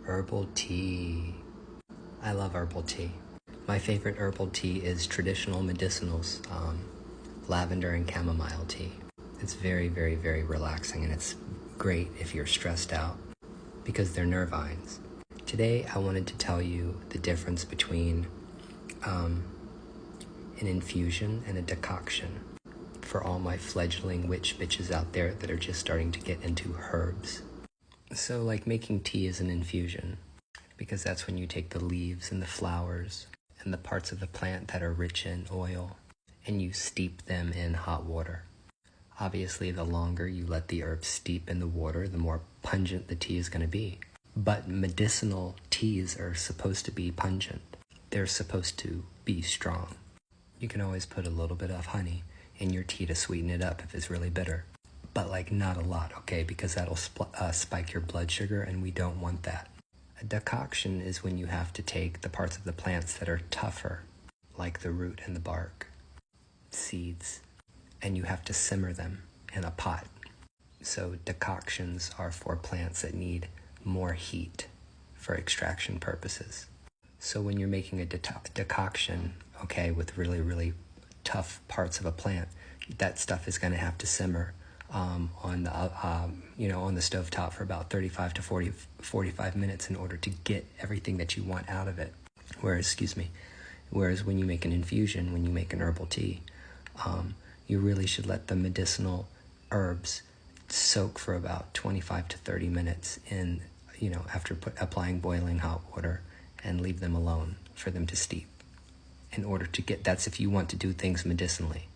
Herbal tea. I love herbal tea. My favorite herbal tea is traditional medicinals, lavender and chamomile tea. It's very, very, very relaxing, and it's great if you're stressed out because they're nervines. Today, I wanted to tell you the difference between an infusion and a decoction for all my fledgling witch bitches out there that are just starting to get into herbs. So like making tea is an infusion, because that's when you take the leaves and the flowers and the parts of the plant that are rich in oil and you steep them in hot water. Obviously, the longer you let the herbs steep in the water, the more pungent the tea is going to be. But medicinal teas are supposed to be pungent. They're supposed to be strong. You can always put a little bit of honey in your tea to sweeten it up if it's really bitter. But like not a lot, okay? Because that'll spike your blood sugar, and we don't want that. A decoction is when you have to take the parts of the plants that are tougher, like the root and the bark, seeds, and you have to simmer them in a pot. So decoctions are for plants that need more heat for extraction purposes. So when you're making a decoction, okay, with really, really tough parts of a plant, that stuff is going to have to simmer on the stovetop for about 35 to 45 minutes in order to get everything that you want out of it. Whereas when you make an infusion, when you make an herbal tea, you really should let the medicinal herbs soak for about 25 to 30 minutes in, after applying boiling hot water, and leave them alone for them to steep. In order to that's if you want to do things medicinally.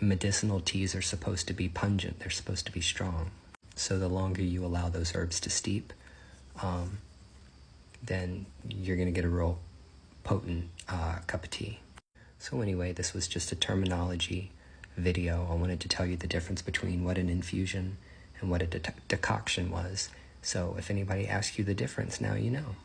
Medicinal teas are supposed to be pungent. They're supposed to be strong. So the longer you allow those herbs to steep, then you're going to get a real potent cup of tea. So anyway, this was just a terminology video. I wanted to tell you the difference between what an infusion and what a decoction was. So if anybody asks you the difference, now you know.